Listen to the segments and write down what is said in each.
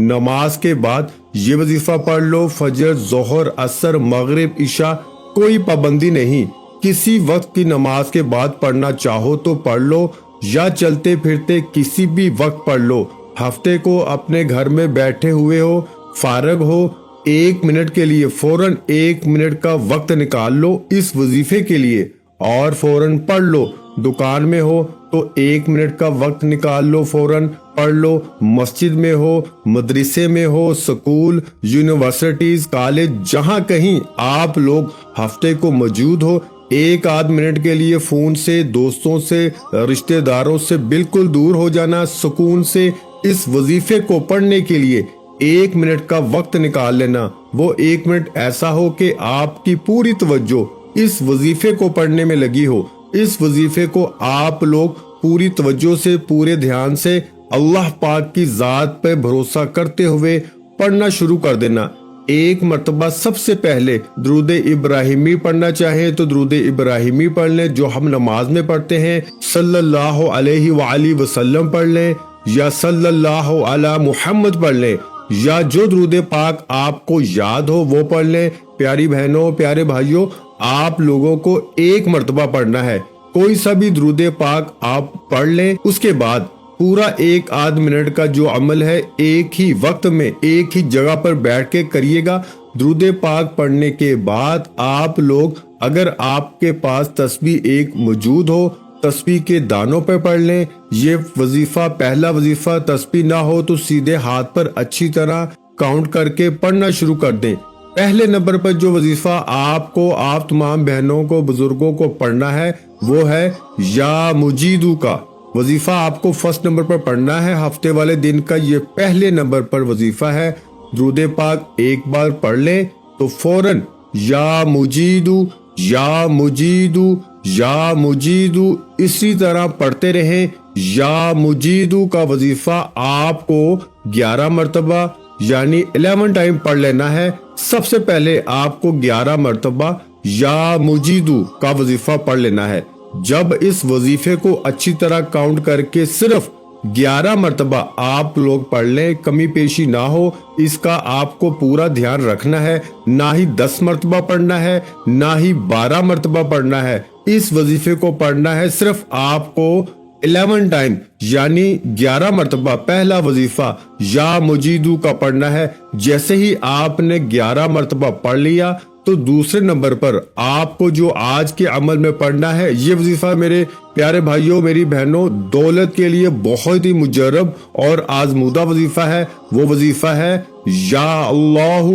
نماز کے بعد یہ وظیفہ پڑھ لو۔ فجر، ظہر، عصر، مغرب، عشاء کوئی پابندی نہیں، کسی وقت کی نماز کے بعد پڑھنا چاہو تو پڑھ لو یا چلتے پھرتے کسی بھی وقت پڑھ لو۔ ہفتے کو اپنے گھر میں بیٹھے ہوئے ہو، فارغ ہو، 1 منٹ کے لیے فوراً 1 منٹ کا وقت نکال لو اس وظیفے کے لیے اور فوراً پڑھ لو۔ دکان میں ہو تو 1 منٹ کا وقت نکال لو، فوراً پڑھ لو۔ مسجد میں ہو، مدرسے میں ہو، سکول، یونیورسٹیز، کالج، جہاں کہیں آپ لوگ ہفتے کو موجود ہو، 1 آدھ منٹ کے لیے فون سے، دوستوں سے، رشتہ داروں سے بالکل دور ہو جانا، سکون سے اس وظیفے کو پڑھنے کے لیے 1 منٹ کا وقت نکال لینا۔ وہ 1 منٹ ایسا ہو کہ آپ کی پوری توجہ اس وظیفے کو پڑھنے میں لگی ہو۔ اس وظیفے کو آپ لوگ پوری توجہ سے، پورے دھیان سے اللہ پاک کی ذات پہ بھروسہ کرتے ہوئے پڑھنا شروع کر دینا۔ 1 مرتبہ سب سے پہلے درود ابراہیمی پڑھنا چاہیں تو درود ابراہیمی پڑھ لیں جو ہم نماز میں پڑھتے ہیں، صلی اللہ علیہ وآلہ وسلم پڑھ لیں یا صلی اللہ علی محمد پڑھ لیں، یا جو درود پاک آپ کو یاد ہو وہ پڑھ لیں۔ پیاری بہنوں، پیارے بھائیوں، آپ لوگوں کو 1 مرتبہ پڑھنا ہے، کوئی سا بھی درود پاک آپ پڑھ لیں۔ اس کے بعد پورا 1 آدھ منٹ کا جو عمل ہے ایک ہی وقت میں ایک ہی جگہ پر بیٹھ کے کریے گا۔ درود پاک پڑھنے کے بعد آپ لوگ اگر آپ کے پاس تسبیح ایک موجود ہو، تسبیح کے دانوں پہ پڑھ لیں۔ یہ وظیفہ، پہلا وظیفہ تسبیح نہ ہو تو سیدھے ہاتھ پر اچھی طرح کاؤنٹ کر کے پڑھنا شروع کر دیں۔ پہلے نمبر پر جو وظیفہ آپ تمام بہنوں کو، بزرگوں کو پڑھنا ہے وہ ہے یا مجیدو کا وظیفہ۔ آپ کو فرسٹ نمبر پر پڑھنا ہے، ہفتے والے دن کا یہ پہلے نمبر پر وظیفہ ہے۔ درود پاک ایک بار پڑھ لیں تو فوراً یا مجیدو، یا مجیدو، یا مجیدو اسی طرح پڑھتے رہیں۔ یا مجیدو کا وظیفہ آپ کو 11 مرتبہ یعنی 11 ٹائم پڑھ لینا ہے۔ سب سے پہلے آپ کو 11 مرتبہ یا مجیدو کا وظیفہ پڑھ لینا ہے۔ جب اس وظیفے کو اچھی طرح کاؤنٹ کر کے صرف 11 مرتبہ آپ لوگ پڑھ لیں، کمی پیشی نہ ہو، اس کا آپ کو پورا دھیان رکھنا ہے۔ نہ ہی 10 مرتبہ پڑھنا ہے، نہ ہی 12 مرتبہ پڑھنا ہے۔ اس وظیفے کو پڑھنا ہے صرف آپ کو 11 ٹائم یعنی 11 مرتبہ پہلا وظیفہ یا مجیدو کا پڑھنا ہے۔ جیسے ہی آپ نے 11 مرتبہ پڑھ لیا تو دوسرے نمبر پر آپ کو جو آج کے عمل میں پڑھنا ہے، یہ وظیفہ میرے پیارے بھائیوں، میری بہنوں، دولت کے لیے بہت ہی مجرب اور آزمودہ وظیفہ ہے۔ وہ وظیفہ ہے یا اللہ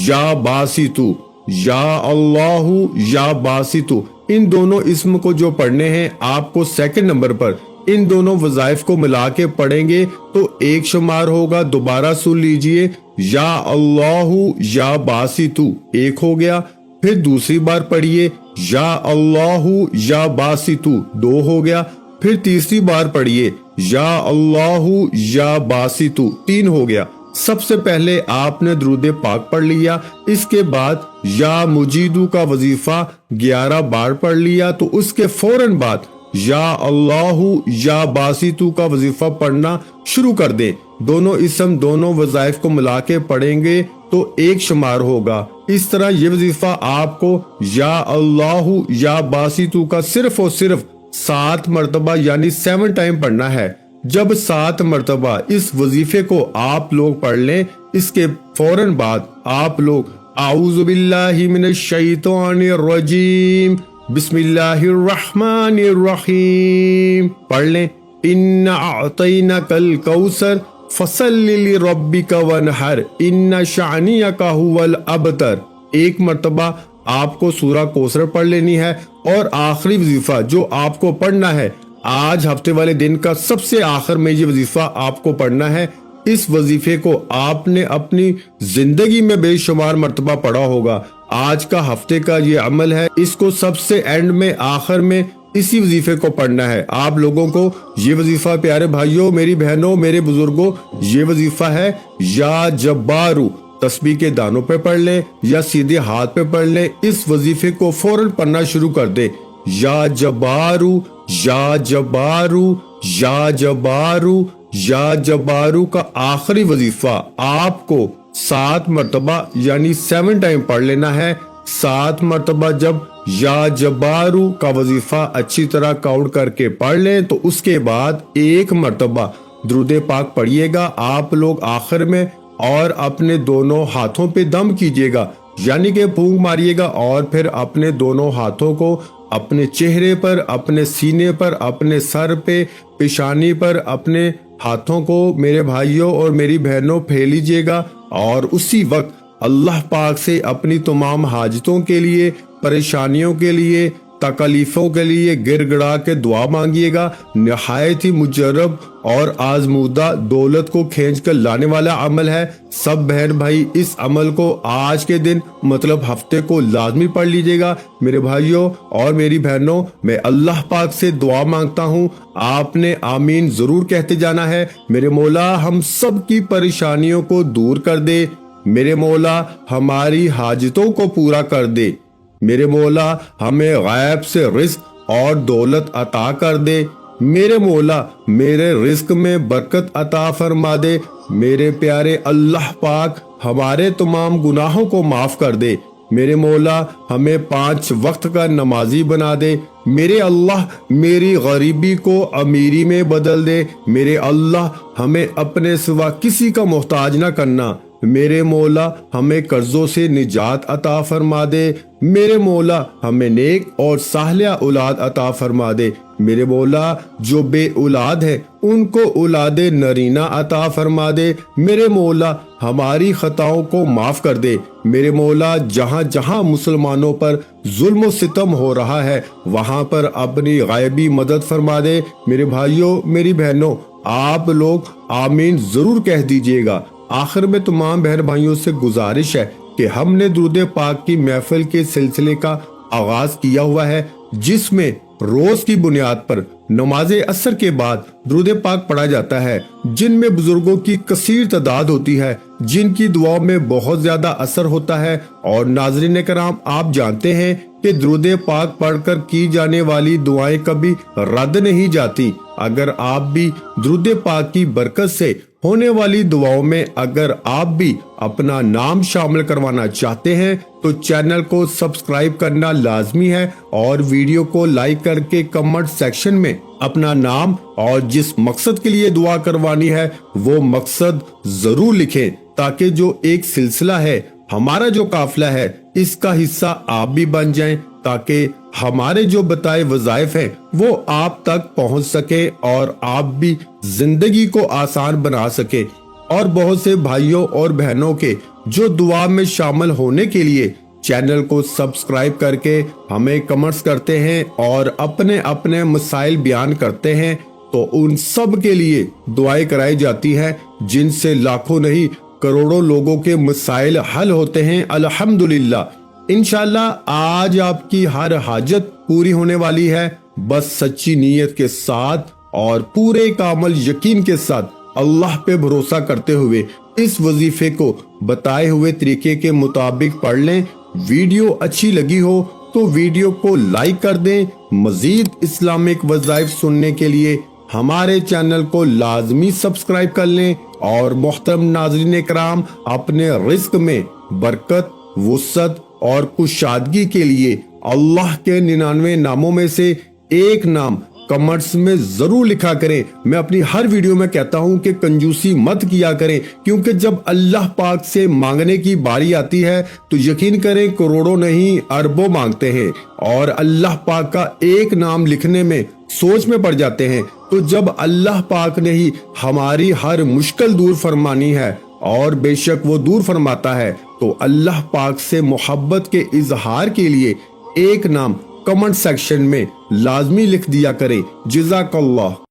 یا باسطو، یا اللہ یا باسطو۔ ان دونوں اسم کو جو پڑھنے ہیں آپ کو سیکنڈ نمبر پر ان دونوں وظائف کو ملا کے پڑھیں گے تو 1 شمار ہوگا۔ دوبارہ سن لیجئے، یا اللہ یا باسطو 1 ہو گیا۔ پھر دوسری بار پڑھیے، یا اللہ یا باسطو 2 ہو گیا۔ پھر تیسری بار پڑھیے، یا اللہ یا باسطو 3 ہو گیا۔ سب سے پہلے آپ نے درود پاک پڑھ لیا، اس کے بعد یا مجیدو کا وظیفہ 11 بار پڑھ لیا تو اس کے فوراً بعد یا اللہ یا باسطو کا وظیفہ پڑھنا شروع کر دیں۔ دونوں اسم، دونوں وظائف کو ملا کے پڑھیں گے تو 1 شمار ہوگا۔ اس طرح یہ وظیفہ آپ کو یا اللہ یا باسطو کا صرف اور صرف 7 مرتبہ یعنی 7 ٹائم پڑھنا ہے۔ جب 7 مرتبہ اس وظیفے کو آپ لوگ پڑھ لیں، اس کے فوراً بعد آپ لوگ اعوذ باللہ من الشیطان الرجیم، بسم اللہ الرحمن الرحیم پڑھ لیں۔ اِنَّا أَعْطَيْنَاكَ الْكَوْثَرَ فَصَلِّ لِرَبِّكَ وَانْحَرْ إِنَّ شَانِئَكَ هُوَ الْأَبْتَرُ۔ 1 مرتبہ آپ کو سورہ کوثر پڑھ لینی ہے۔ اور آخری وظیفہ جو آپ کو پڑھنا ہے، آج ہفتے والے دن کا سب سے آخر میں یہ وظیفہ آپ کو پڑھنا ہے۔ اس وظیفے کو آپ نے اپنی زندگی میں بے شمار مرتبہ پڑھا ہوگا۔ آج کا ہفتے کا یہ عمل ہے، اس کو سب سے اینڈ میں، آخر میں اسی وظیفے کو پڑھنا ہے۔ آپ لوگوں کو یہ وظیفہ، پیارے بھائیوں، میری بہنوں، میرے بزرگوں، یہ وظیفہ ہے یا جبارو۔ تسبیح کے دانوں پہ پڑھ لیں یا سیدھے ہاتھ پہ پڑھ لیں، اس وظیفے کو فوراً پڑھنا شروع کر دیں۔ یا جبارو، یا جبارو، یا جبارو، یا جبارو کا آخری وظیفہ آپ کو 7 مرتبہ یعنی 7 ٹائم پڑھ لینا ہے۔ 7 مرتبہ جب یا جبارو کا وظیفہ اچھی طرح کاؤنٹ کر کے پڑھ لیں تو اس کے بعد 1 مرتبہ درود پاک پڑھیے گا آپ لوگ آخر میں، اور اپنے دونوں ہاتھوں پہ دم کیجیے گا، یعنی کہ پھونک ماریے گا، اور پھر اپنے دونوں ہاتھوں کو اپنے چہرے پر، اپنے سینے پر، اپنے سر پہ، پیشانی پر اپنے ہاتھوں کو میرے بھائیوں اور میری بہنوں پھیل لیجیے گا، اور اسی وقت اللہ پاک سے اپنی تمام حاجتوں کے لیے، پریشانیوں کے لیے، تکلیفوں کے لیے گر گڑا کے دعا مانگیے گا۔ نہایت ہی مجرب اور آزمودہ، دولت کو کھینچ کر لانے والا عمل ہے۔ سب بہن بھائی اس عمل کو آج کے دن مطلب ہفتے کو لازمی پڑھ لیجئے گا۔ میرے بھائیوں اور میری بہنوں، میں اللہ پاک سے دعا مانگتا ہوں، آپ نے آمین ضرور کہتے جانا ہے۔ میرے مولا ہم سب کی پریشانیوں کو دور کر دے، میرے مولا ہماری حاجتوں کو پورا کر دے، میرے مولا ہمیں غیب سے رزق اور دولت عطا کر دے، میرے مولا میرے رزق میں برکت عطا فرما دے، میرے پیارے اللہ پاک ہمارے تمام گناہوں کو معاف کر دے، میرے مولا ہمیں 5 وقت کا نمازی بنا دے، میرے اللہ میری غریبی کو امیری میں بدل دے، میرے اللہ ہمیں اپنے سوا کسی کا محتاج نہ کرنا، میرے مولا ہمیں قرضوں سے نجات عطا فرما دے، میرے مولا ہمیں نیک اور صالحہ اولاد عطا فرما دے، میرے مولا جو بے اولاد ہے ان کو اولاد نرینہ عطا فرما دے، میرے مولا ہماری خطاؤں کو معاف کر دے، میرے مولا جہاں جہاں مسلمانوں پر ظلم و ستم ہو رہا ہے وہاں پر اپنی غیبی مدد فرما دے۔ میرے بھائیوں میری بہنوں، آپ لوگ آمین ضرور کہہ دیجئے گا۔ آخر میں تمام بہن بھائیوں سے گزارش ہے کہ ہم نے درود پاک کی محفل کے سلسلے کا آغاز کیا ہوا ہے، جس میں روز کی بنیاد پر نماز عصر کے بعد درود پاک پڑھا جاتا ہے، جن میں بزرگوں کی کثیر تعداد ہوتی ہے، جن کی دعاؤں میں بہت زیادہ اثر ہوتا ہے۔ اور ناظرین کرام، آپ جانتے ہیں کہ درود پاک پڑھ کر کی جانے والی دعائیں کبھی رد نہیں جاتی۔ اگر آپ بھی درود پاک کی برکت سے ہونے والی دعاؤں میں اگر آپ بھی اپنا نام شامل کروانا چاہتے ہیں تو چینل کو سبسکرائب کرنا لازمی ہے، اور ویڈیو کو لائک کر کے کمنٹ سیکشن میں اپنا نام اور جس مقصد کے لیے دعا کروانی ہے وہ مقصد ضرور لکھیں، تاکہ جو ایک سلسلہ ہے، ہمارا جو قافلہ ہے، اس کا حصہ آپ بھی بن جائیں، تاکہ ہمارے جو بتائے وظائف ہیں وہ آپ تک پہنچ سکے اور آپ بھی زندگی کو آسان بنا سکے۔ اور بہت سے بھائیوں اور بہنوں کے جو دعا میں شامل ہونے کے لیے چینل کو سبسکرائب کر کے ہمیں کمنٹس کرتے ہیں اور اپنے اپنے مسائل بیان کرتے ہیں، تو ان سب کے لیے دعائیں کرائی جاتی ہیں، جن سے لاکھوں نہیں کروڑوں لوگوں کے مسائل حل ہوتے ہیں الحمدللہ۔ انشاءاللہ آج آپ کی ہر حاجت پوری ہونے والی ہے، بس سچی نیت کے ساتھ اور پورے کامل یقین کے ساتھ اللہ پہ بھروسہ کرتے ہوئے اس وظیفے کو بتائے ہوئے طریقے کے مطابق پڑھ لیں۔ ویڈیو اچھی لگی ہو تو ویڈیو کو لائک کر دیں۔ مزید اسلامک وظائف سننے کے لیے ہمارے چینل کو لازمی سبسکرائب کر لیں، اور محترم ناظرین کرام، اپنے رزق میں برکت، وسعت اور کشادگی کے لیے اللہ کے 99 ناموں میں سے ایک نام کمنٹس میں ضرور لکھا کریں۔ میں اپنی ہر ویڈیو میں کہتا ہوں کہ کنجوسی مت کیا کریں، کیونکہ جب اللہ پاک سے مانگنے کی باری آتی ہے تو یقین کریں کروڑوں نہیں اربوں مانگتے ہیں، اور اللہ پاک کا ایک نام لکھنے میں سوچ میں پڑ جاتے ہیں۔ تو جب اللہ پاک نے ہی ہماری ہر مشکل دور فرمانی ہے، اور بے شک وہ دور فرماتا ہے، تو اللہ پاک سے محبت کے اظہار کے لیے ایک نام کمنٹ سیکشن میں لازمی لکھ دیا کریں۔ جزاک اللہ۔